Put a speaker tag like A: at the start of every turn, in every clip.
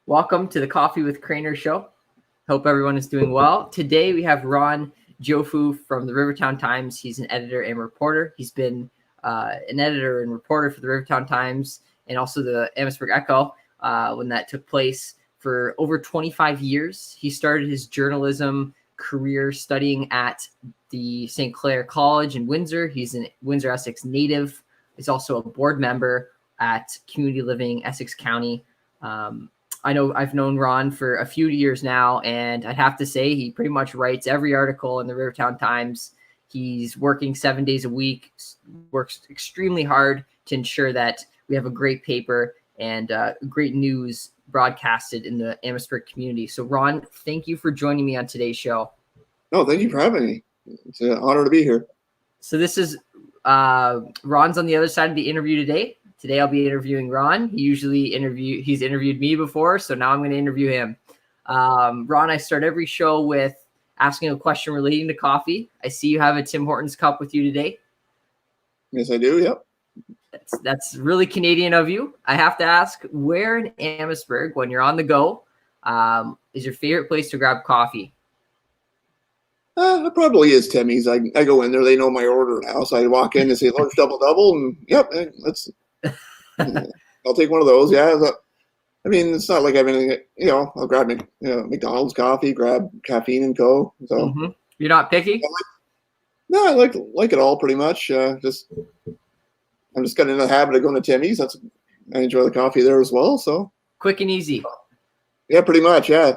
A: Welcome to the Coffee with Craner show. Hope everyone is doing well. Today we have Ron Giofu from the Rivertown Times. He's an editor and reporter. He's been an editor and reporter for the Rivertown Times and also the Amherstburg Echo when that took place for over 25 years. He started his journalism career studying at the St. Clair College in Windsor. He's a Windsor, Essex native. He's also a board member at Community Living Essex County. I know I've known Ron for a few years now, and I'd have to say he pretty much writes every article in the Rivertown Times. He's working 7 days a week, works extremely hard to ensure that we have a great paper and great news broadcasted in the Amherstburg community. So, Ron, thank you for joining me on today's show.
B: Oh, thank you for having me. It's an honor to be here.
A: So this is Ron's on the other side of the interview today. Today I'll be interviewing Ron. He's interviewed me before, so now I'm going to interview him. Ron, I start every show with asking a question relating to coffee. I see you have a Tim Hortons cup with you today.
B: Yes, I do. Yep.
A: That's really Canadian of you. I have to ask, where in Amherstburg, when you're on the go, is your favorite place to grab coffee?
B: It probably is Timmy's. I go in there. They know my order now. So I walk in and say, large double, and yep, I'll take one of those. Yeah. I mean, it's not like I'll grab McDonald's coffee, grab caffeine and co. So
A: You're not picky?
B: No, I like it all pretty much. I'm just getting in the habit of going to Timmy's. I enjoy the coffee there as well. So
A: quick and easy.
B: Yeah, pretty much. Yeah.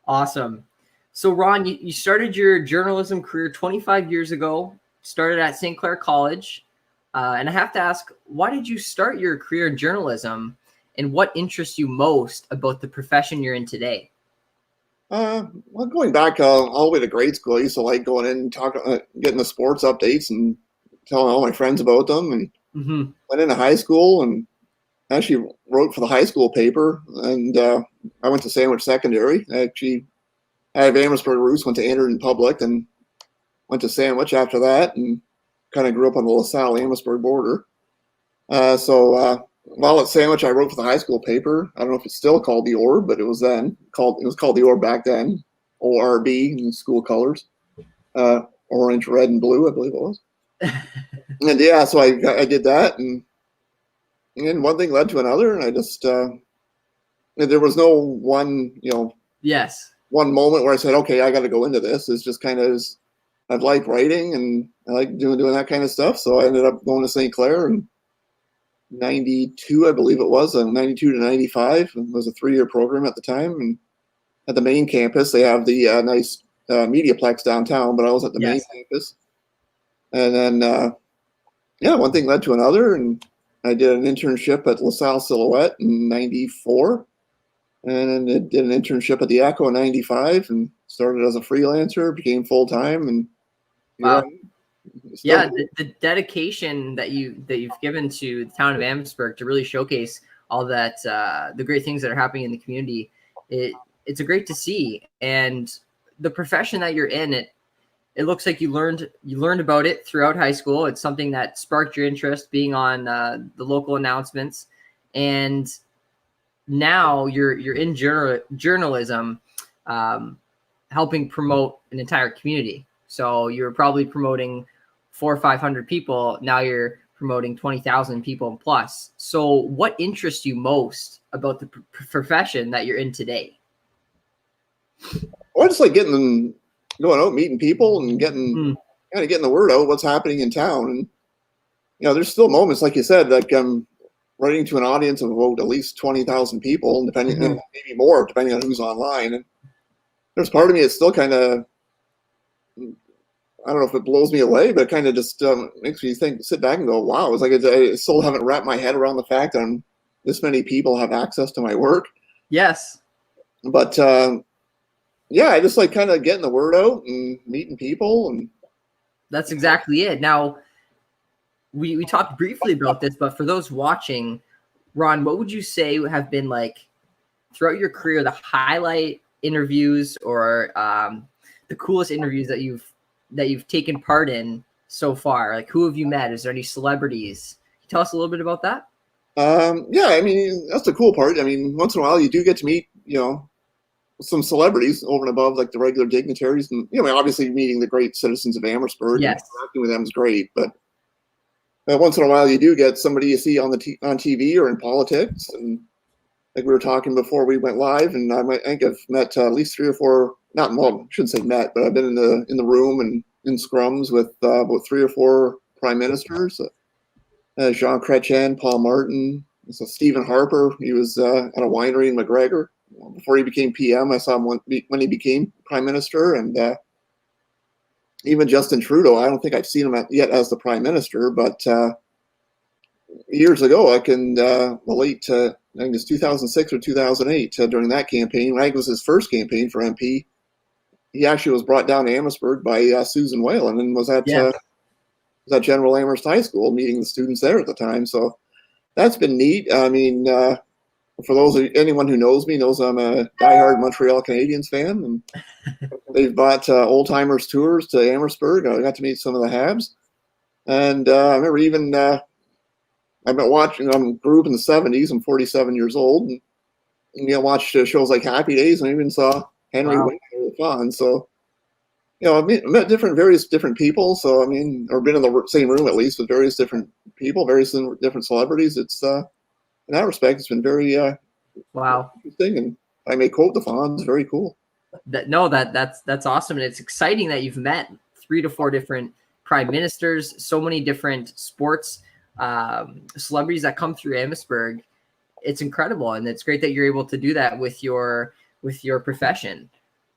A: Awesome. So, Ron, you started your journalism career 25 years ago, started at St. Clair College. And I have to ask, why did you start your career in journalism, and what interests you most about the profession you're in today?
B: Well, going back all the way to grade school, I used to like going in and getting the sports updates and telling all my friends about them. And went into high school and actually wrote for the high school paper. And I went to Sandwich Secondary. I have Amherstburg roots, went to Anderton Public and went to Sandwich after that, and kind of grew up on the LaSalle-Amherstburg border. While at Sandwich, I wrote for the high school paper. I don't know if it's still called the Orb, but it was called the Orb back then, ORB in school colors, orange, red, and blue, I believe it was. And yeah, so I did that, and one thing led to another, and I just there was no one one moment where I said, okay, I got to go into this. It's just kind of, I like writing and I like doing that kind of stuff. So I ended up going to St. Clair in 92, I believe it was, 92 to 95. It was a 3-year program at the time. And at the main campus, they have the nice Mediaplex downtown, but I was at the main campus. And then, one thing led to another. And I did an internship at LaSalle Silhouette in 94. And I did an internship at the Echo in 95 and started as a freelancer, became full-time. And
A: wow. Yeah, the dedication that you've given to the town of Amherstburg to really showcase all that the great things that are happening in the community, it's a great to see. And the profession that you're in, it looks like you learned about it throughout high school. It's something that sparked your interest, being on the local announcements, and now you're in journalism, helping promote an entire community. So you're probably promoting 400 or 500 people. Now you're promoting 20,000 people plus. So what interests you most about the profession that you're in today?
B: Well, I just like going out, meeting people, and getting the word out, what's happening in town. And there's still moments, like you said, like I'm writing to an audience of about at least 20,000 people, depending, maybe more, depending on who's online. And there's part of me that's still kind of, I don't know if it blows me away, but it kind of just makes me sit back and go, wow. It's like I still haven't wrapped my head around the fact that this many people have access to my work.
A: Yes.
B: But I just like kind of getting the word out and meeting people. And
A: that's exactly it. Now, we talked briefly about this, but for those watching, Ron, what would you say have been, like, throughout your career, the highlight interviews or the coolest interviews that you've taken part in so far? Like, who have you met? Is there any celebrities? Can you tell us a little bit about that?
B: Yeah, I mean, that's the cool part. I mean, once in a while you do get to meet some celebrities over and above like the regular dignitaries, and obviously meeting the great citizens of Amherstburg and
A: Yes.
B: interacting with them is great. But once in a while, you do get somebody you see on TV or in politics, and like we were talking before we went live, and I think I've met at least 3 or 4. Not well, I shouldn't say met, but I've been in the room and in scrums with about 3 or 4 prime ministers. Jean Chrétien, Paul Martin, so Stephen Harper. He was at a winery in McGregor before he became PM. I saw him when he became prime minister, and even Justin Trudeau. I don't think I've seen him yet as the prime minister, but years ago, I can relate to, I think it's 2006 or 2008 during that campaign. I think it was his first campaign for MP. He actually was brought down to Amherstburg by Susan Whalen and was at General Amherst High School meeting the students there at the time. So that's been neat. I mean, for anyone who knows me knows I'm a diehard Montreal Canadiens fan, and they've bought old timers tours to Amherstburg. I got to meet some of the Habs, and I remember even I've been watching. Grew up in the '70s. I'm 47 years old, and watched shows like Happy Days, and I even saw Henry Winkler on. So I've met various different people. So or been in the same room at least with various different people, various different celebrities. It's in that respect, it's been very interesting, and I may quote the Fonz. Very cool.
A: That's awesome, and it's exciting that you've met 3 to 4 different prime ministers, so many different sports celebrities that come through Amherstburg. It's incredible, and it's great that you're able to do that with your profession.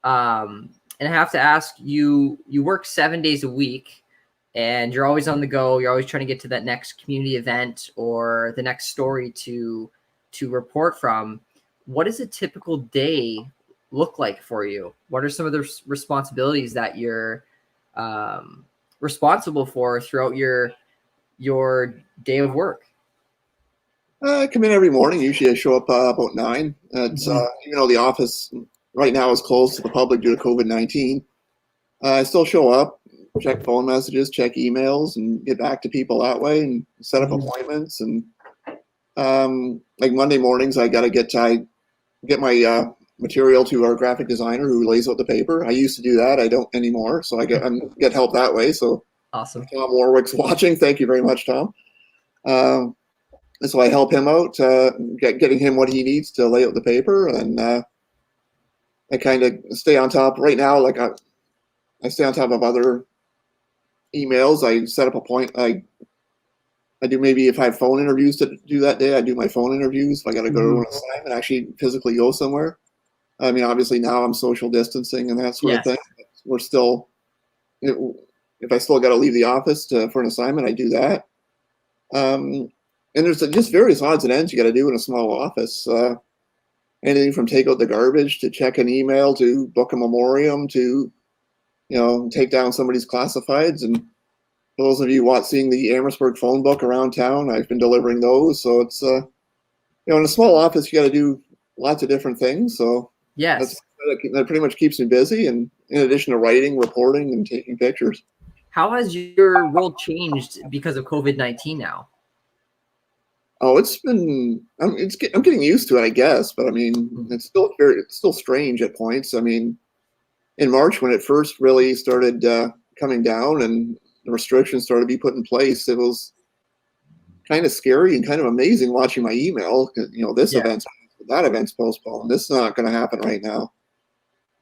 A: And I have to ask you work 7 days a week, and you're always on the go. You're always trying to get to that next community event or the next story to report from. What does a typical day look like for you? What are some of the responsibilities that you're responsible for throughout your day of work?
B: I come in every morning. Usually I show up about 9. It's even though the office right now is closed to the public due to COVID-19, I still show up, check phone messages, check emails, and get back to people that way, and set up appointments. And like Monday mornings, I got to get my material to our graphic designer who lays out the paper. I used to do that. I don't anymore, so I get help that way. So
A: awesome.
B: Tom Warwick's watching. Thank you very much, Tom. And so I help him out, getting him what he needs to lay out the paper, and I kind of stay on top. Right now, like I stay on top of other emails. I set up a point. I do, maybe if I have phone interviews to do that day, I do my phone interviews. If I got to go to an assignment, actually physically go somewhere. Obviously now I'm social distancing and that sort of thing. We're still, if I still got to leave the office for an assignment, I do that. And there's just various odds and ends you got to do in a small office. Anything from take out the garbage to check an email to book a memoriam to, take down somebody's classifieds. And for those of you seeing the Amherstburg phone book around town, I've been delivering those. So it's, in a small office, you got to do lots of different things. So that pretty much keeps me busy. And in addition to writing, reporting, and taking pictures.
A: How has your role changed because of COVID-19 now?
B: Oh, it's been, I'm getting used to it, I guess, but it's still strange at points. In March, when it first really started coming down and the restrictions started to be put in place, it was kind of scary and kind of amazing watching my email. This that event's postponed. This is not going to happen right now.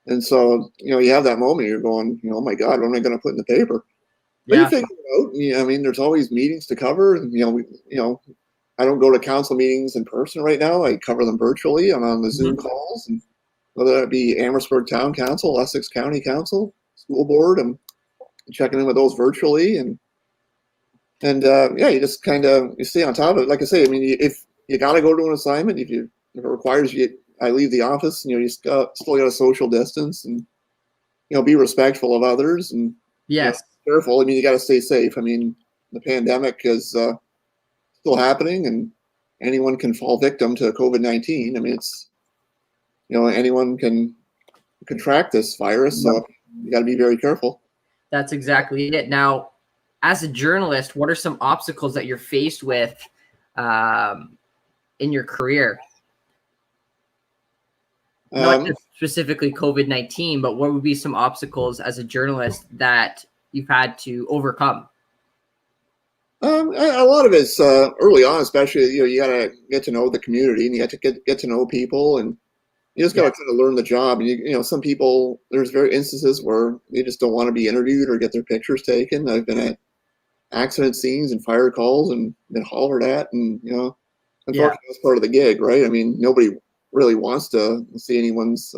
B: And so, you have that moment, you're going, oh my God, what am I going to put in the paper? But you figure it out. There's always meetings to cover. I don't go to council meetings in person right now. I cover them virtually. I'm on the Zoom calls, and whether it be Amherstburg Town Council, Essex County Council, School Board, I'm checking in with those virtually, and you just kind of you stay on top of it. Like I say, if you got to go to an assignment, if it requires you, I leave the office. You still got to social distance and be respectful of others and careful. You got to stay safe. The pandemic is still happening, and anyone can fall victim to COVID-19. It's anyone can contract this virus, so you got to be very careful.
A: That's exactly it. Now, as a journalist, what are some obstacles that you're faced with in your career? Not just specifically COVID-19, but what would be some obstacles as a journalist that you've had to overcome?
B: A lot of it's early on, especially, you got to get to know the community, and you got to get to know people, and you just got to kind of learn the job. And some people, there's very instances where they just don't want to be interviewed or get their pictures taken. I've been at accident scenes and fire calls and been hollered at, and unfortunately that's part of the gig, right? I mean, nobody really wants to see anyone's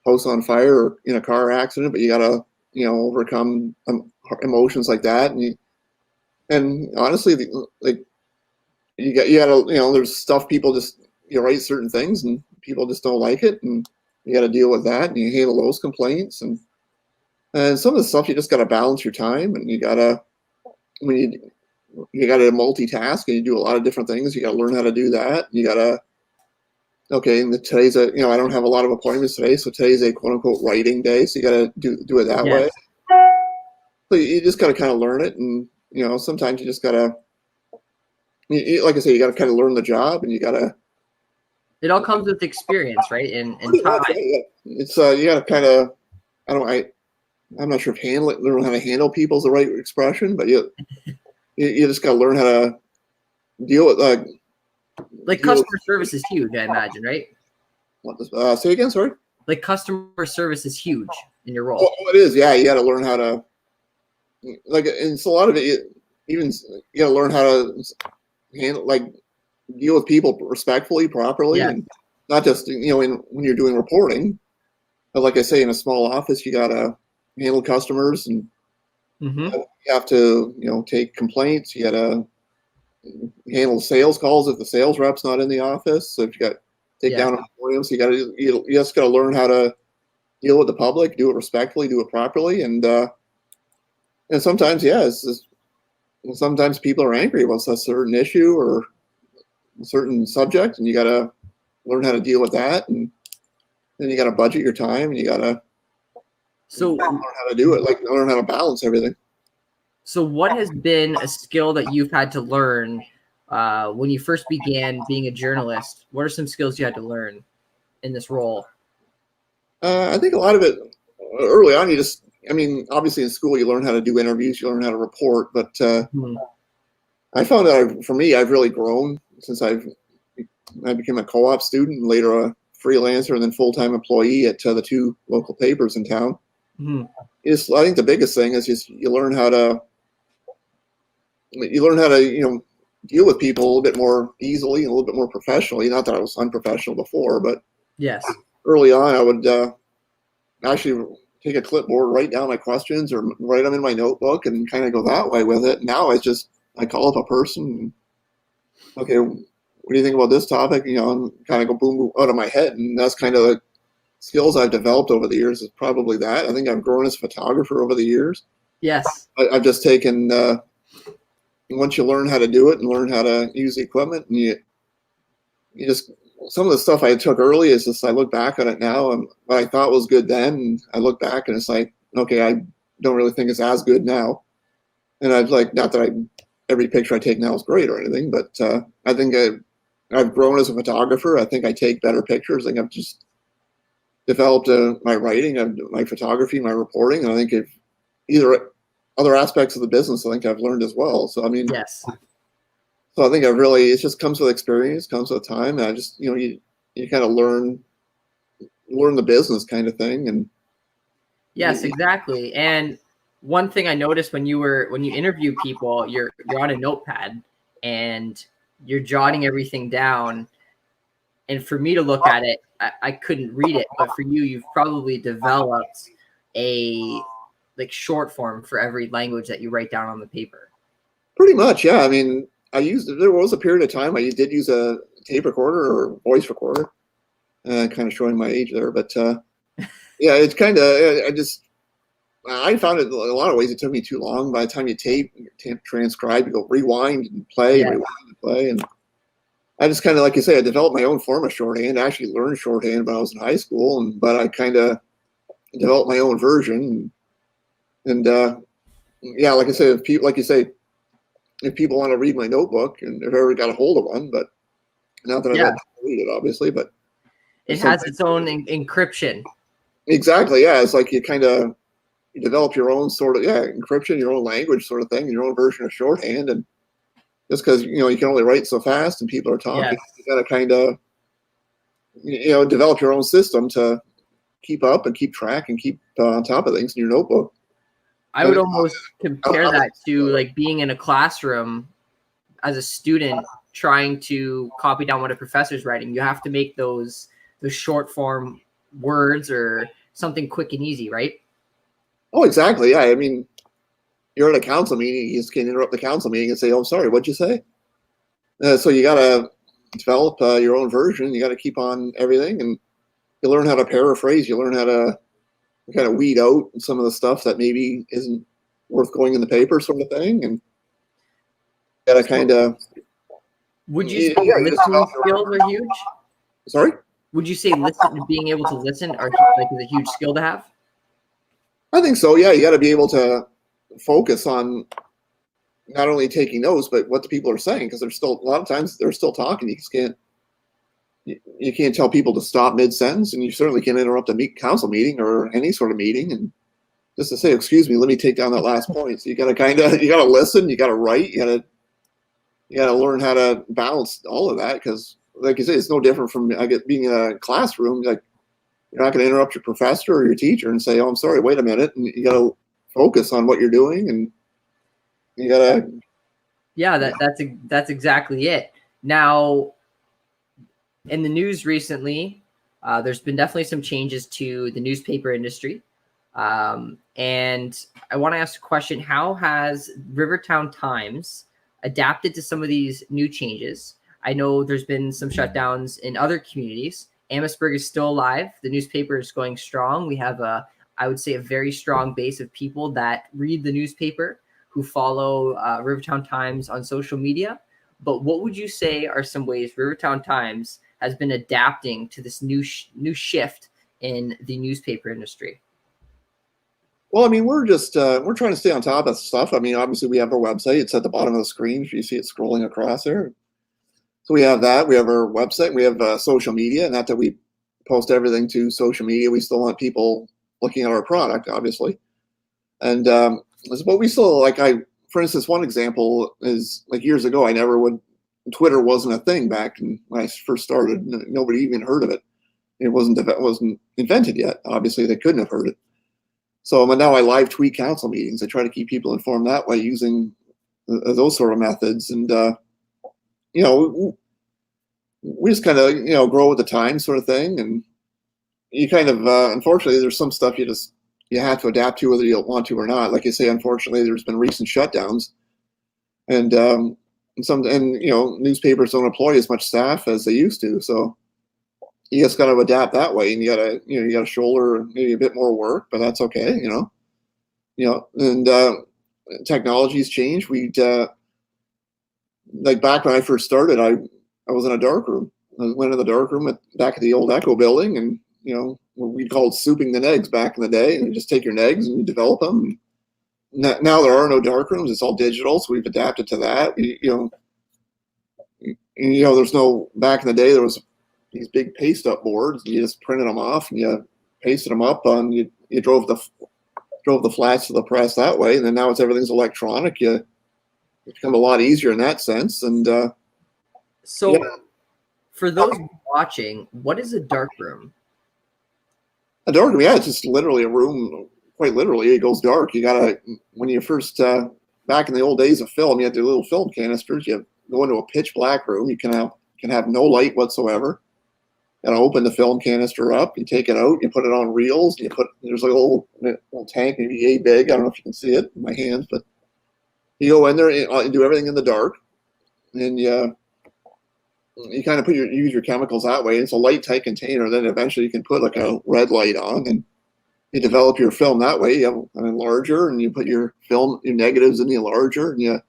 B: house on fire or in a car accident, but you got to overcome emotions like that, and honestly, like you got to there's stuff people just write certain things and people just don't like it, and you got to deal with that, and you handle those complaints, and some of the stuff you just got to balance your time, and you got to multitask, and you do a lot of different things. You got to learn how to do that. You got to today's I don't have a lot of appointments today, so today's a quote unquote writing day, so you got to do it that way. So you just got to kind of learn it, and sometimes you just got to, like I say, you got to kind of learn the job, and you got to.
A: It all comes with experience, right? And time.
B: Yeah. It's you got to kind of, I'm not sure if learn how to handle people is the right expression, but you just got to learn how to deal with
A: like customer service is huge, I imagine, right?
B: Say again, sorry.
A: Like customer service is huge in your role.
B: Oh, it is, yeah. You got to learn how to, and it's a lot of it. Even you got to learn how to handle, deal with people respectfully, properly, and not just when you're doing reporting. But like I say, in a small office, you got to handle customers, and you have to take complaints. You got to handle sales calls if the sales rep's not in the office. So if you got take down employees, you just got to learn how to deal with the public, do it respectfully, do it properly, and sometimes sometimes people are angry about a certain issue or a certain subject, and you got to learn how to deal with that, and then you got to budget your time, and you got to learn how to do it, learn how to balance everything.
A: So what has been a skill that you've had to learn when you first began being a journalist? What are some skills you had to learn in this role?
B: I think a lot of it early on, obviously in school you learn how to do interviews, you learn how to report, but I found that for me, I've really grown since I became a co-op student, and later a freelancer, and then full-time employee at the two local papers in town. I think the biggest thing is just you learn how to deal with people a little bit more easily and a little bit more professionally. Not that I was unprofessional before, but early on I would actually take a clipboard, write down my questions, or write them in my notebook, and kind of go that way with it. Now I call up a person, okay, what do you think about this topic? And kind of go boom out of my head, and that's kind of the skills I've developed over the years. Is probably that. I think I've grown as a photographer over the years.
A: Yes,
B: I've just taken. Once you learn how to do it and learn how to use the equipment, and you just, some of the stuff I took early is just, I look back on it now, and what I thought was good then, and I look back and it's like, okay, I don't really think it's as good now. And I'd not that every picture I take now is great or anything, but I think I've grown as a photographer. I think I take better pictures. I think I've just developed my writing, my photography, my reporting, and I think if either other aspects of the business, I think I've learned as well. So I mean, so I think it just comes with experience, comes with time, and I just you kind of learn the business kind of thing. And
A: exactly. And one thing I noticed when you interview people, you're on a notepad and you're jotting everything down. And for me to look at it, I couldn't read it, but for you, you've probably developed a short form for every language that you write down on the paper.
B: Pretty much, yeah. I mean, there was a period of time I did use a tape recorder or voice recorder, kind of showing my age there, but yeah, it's kind of, I found it in a lot of ways it took me too long. By the time you transcribe, you go rewind and play, rewind and play, and I just kind of, like you say, I developed my own form of shorthand. I actually learned shorthand when I was in high school, but I kind of developed my own version. And yeah, like I said, if people want to read my notebook, and if I ever got a hold of one, but not that I don't read it, obviously, but
A: It has its own encryption.
B: Exactly. Yeah. It's like you develop your own sort of, encryption, your own language sort of thing, your own version of shorthand. And just because, you can only write so fast and people are talking, you got to kind of, develop your own system to keep up and keep track and keep on top of things in your notebook.
A: I would almost compare that to like being in a classroom as a student trying to copy down what a professor's writing. You have to make those short form words or something quick and easy, right?
B: Oh, exactly. Yeah. I mean, you're at a council meeting, you just can't interrupt the council meeting and say, "Oh, I'm sorry, what'd you say?" So you got to develop your own version. You got to keep on everything, and you learn how to paraphrase. You learn how to kind of weed out some of the stuff that maybe isn't worth going in the paper, sort of thing. And got to kind of.
A: Would you say listening skills are huge?
B: Sorry?
A: Would you say being able to listen is a huge skill to have?
B: I think so. Yeah, you got to be able to focus on not only taking notes, but what the people are saying, because there's still a lot of times they're still talking. You just can't tell people to stop mid-sentence, and you certainly can't interrupt a council meeting or any sort of meeting and just to say, "Excuse me, let me take down that last point." So you got to listen, you got to write, you got to learn how to balance all of that, because, like you say, it's no different from being in a classroom. Like, you're not going to interrupt your professor or your teacher and say, "Oh, I'm sorry, wait a minute," and you got to focus on what you're doing, and you got to.
A: Yeah, that's exactly it. Now, in the news recently, there's been definitely some changes to the newspaper industry. And I want to ask a question. How has Rivertown Times adapted to some of these new changes? I know there's been some shutdowns in other communities. Amherstburg is still alive. The newspaper is going strong. We have I would say, a very strong base of people that read the newspaper, who follow Rivertown Times on social media. But what would you say are some ways Rivertown Times has been adapting to this new shift in the newspaper industry?
B: Well, I mean, we're trying to stay on top of stuff. I mean, obviously, we have our website. It's at the bottom of the screen. If you see it scrolling across there. So we have that. We have our website. We have social media. Not that we post everything to social media. We still want people looking at our product, obviously. And but we still, for instance, one example is, like, years ago, Twitter wasn't a thing back when I first started. Nobody even heard of it. It wasn't invented yet. Obviously, they couldn't have heard it. So now I live tweet council meetings. I try to keep people informed that way using those sort of methods. And, we just kind of, grow with the time, sort of thing. And you kind of, unfortunately, there's some stuff you have to adapt to whether you want to or not. Like you say, unfortunately, there's been recent shutdowns. And newspapers don't employ as much staff as they used to. So you just got to adapt that way, and you got to shoulder maybe a bit more work, but that's okay, and technology's changed. Like back when I first started, I was in a dark room. I went in the dark room back at the old Echo building, and what we called souping the negs back in the day, and you just take your negs and you develop them. Now there are no dark rooms; it's all digital, so we've adapted to that. There's no, back in the day there was these big paste up boards, and you just printed them off and you pasted them up on, you drove the flats to the press that way. And then now everything's electronic. It's become a lot easier in that sense. And
A: for those watching, what is a dark room?
B: A dark room, it's just literally a room. Quite literally, it goes dark. You gotta, when you first back in the old days of film, you had the little film canisters. You go into a pitch black room. You can have no light whatsoever. And open the film canister up, you take it out, you put it on reels, there's a little tank, maybe yay big, I don't know if you can see it in my hands, but you go in there and do everything in the dark, and you kind of use your chemicals that way. It's a light tight container, then eventually you can put like a red light on, and you develop your film that way. You have an enlarger, and you put your negatives in the enlarger, and you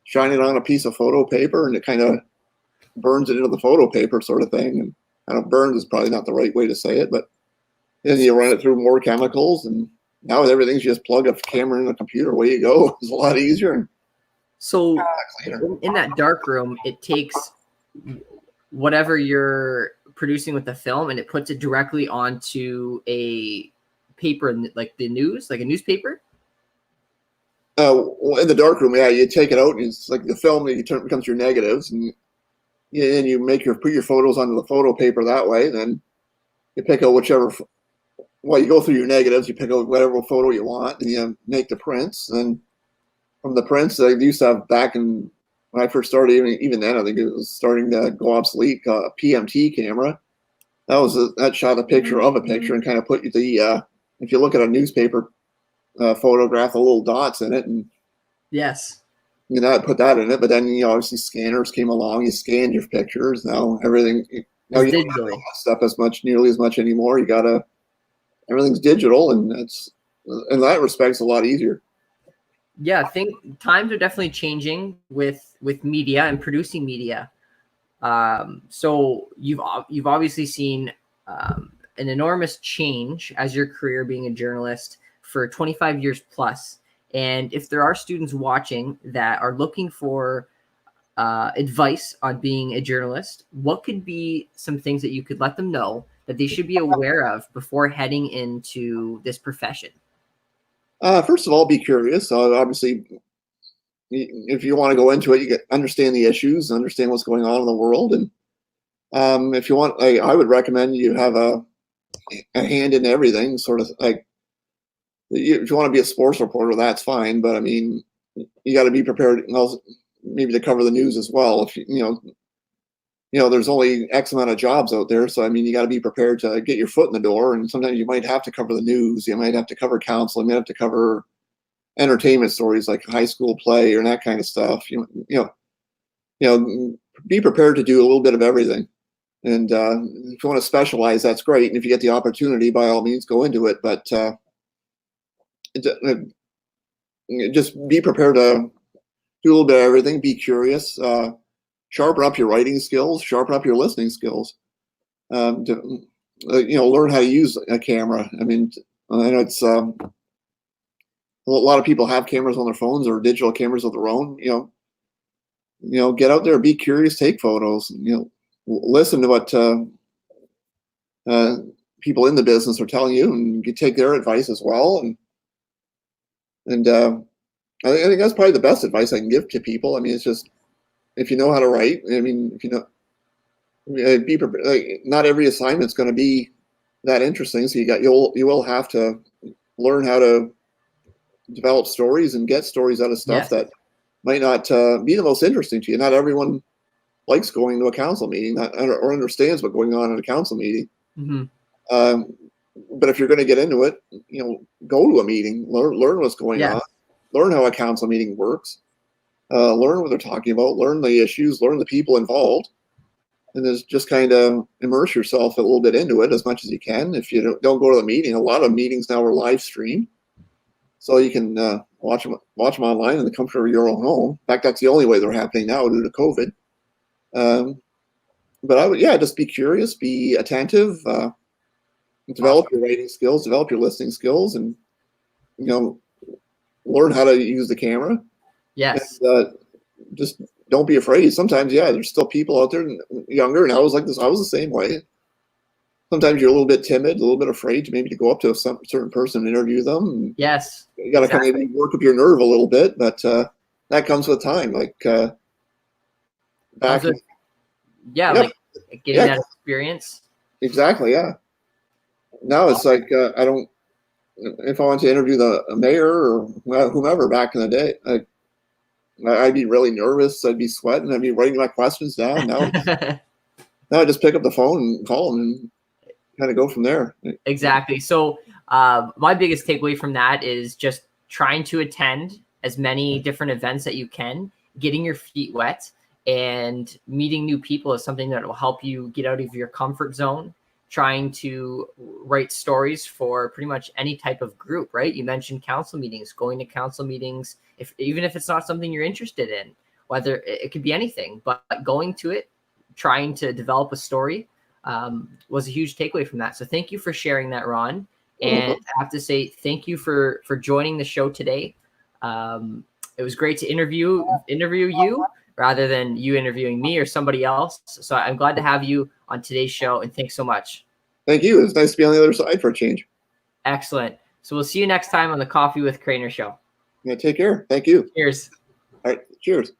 B: shine it on a piece of photo paper, and it kind of burns it into the photo paper, sort of thing. And burned is probably not the right way to say it, but then you run it through more chemicals, and now with everything, you just plug a camera in a computer, away you go. It's a lot easier.
A: So in that dark room, it takes whatever you're producing with the film and it puts it directly onto a paper, like the news, like a newspaper?
B: In the darkroom, yeah, you take it out and it's like the film that becomes your negatives, and you put your photos onto the photo paper that way. Then you pick out whichever. Well, you go through your negatives, you pick out whatever photo you want, and you make the prints. And from the prints, they used to have back in when I first started, even then, I think it was starting to go obsolete. A PMT camera. That shot a picture of a picture and kind of put the if you look at a newspaper photograph, the little dots in it, and
A: yes,
B: I'd put that in it. But then obviously scanners came along. You scanned your pictures. Now everything. Now you don't have that stuff nearly as much anymore. Everything's digital, and it's in that respect a lot easier.
A: Yeah, I think times are definitely changing with media and producing media. So you've obviously seen an enormous change as your career being a journalist for 25 years plus. And if there are students watching that are looking for advice on being a journalist, what could be some things that you could let them know that they should be aware of before heading into this profession?
B: First of all, be curious. Obviously, if you want to go into it, you understand the issues, understand what's going on in the world, and if you want, I would recommend you have a hand in everything. Sort of like if you want to be a sports reporter, that's fine. But I mean, you got to be prepared, maybe to cover the news as well. If there's only X amount of jobs out there, so I mean, you got to be prepared to get your foot in the door. And sometimes you might have to cover the news. You might have to cover counseling. You might have to cover entertainment stories like high school play or that kind of stuff. Be prepared to do a little bit of everything. And if you want to specialize, that's great. And if you get the opportunity, by all means, go into it. But just be prepared to do a little bit of everything. Be curious. Sharpen up your writing skills. Sharpen up your listening skills. Learn how to use a camera. I mean, I know it's a lot of people have cameras on their phones or digital cameras of their own. Get out there, be curious, take photos. Listen to what people in the business are telling you, and you take their advice as well. And I think that's probably the best advice I can give to people. I mean, it's just if you know how to write. I mean, if you know, be prepared. Like, not every assignment's going to be that interesting. So you will have to learn how to develop stories and get stories out of stuff that might not be the most interesting to you. Not everyone likes going to a council meeting or understands what's going on in a council meeting. Mm-hmm. But if you're going to get into it, go to a meeting, learn what's going on, learn how a council meeting works, learn what they're talking about, learn the issues, learn the people involved, and just kind of immerse yourself a little bit into it as much as you can. If you don't go to the meeting, a lot of meetings now are live streamed, so you can watch them online in the comfort of your own home. In fact, that's the only way they're happening now due to COVID. But I would, just be curious, be attentive, develop your writing skills, develop your listening skills, and learn how to use the camera.
A: Yes.
B: And, just don't be afraid. Sometimes, there's still people out there younger, and I was like this. I was the same way. Sometimes you're a little bit timid, a little bit afraid to go up to some certain person and interview them.
A: Yes.
B: You got to kind of work up your nerve a little bit, but that comes with time. Like back.
A: Like getting that experience.
B: Exactly. Yeah. Now it's like I don't. If I want to interview the mayor or whomever back in the day, I'd be really nervous. I'd be sweating. I'd be writing my questions down. Now I just pick up the phone and call them and kind of go from there.
A: Exactly. So my biggest takeaway from that is just trying to attend as many different events that you can, getting your feet wet, and meeting new people is something that will help you get out of your comfort zone. Trying to write stories for pretty much any type of group, right? You mentioned council meetings, going to council meetings, even if it's not something you're interested in, whether it could be anything, but going to it, trying to develop a story was a huge takeaway from that. So thank you for sharing that, Ron. And I have to say, thank you for joining the show today. It was great to interview you, rather than you interviewing me or somebody else. So I'm glad to have you on today's show, and thanks so much.
B: Thank you. It's nice to be on the other side for a change.
A: Excellent. So we'll see you next time on the Coffee with Craner show.
B: Yeah, take care. Thank you.
A: Cheers.
B: All right. Cheers.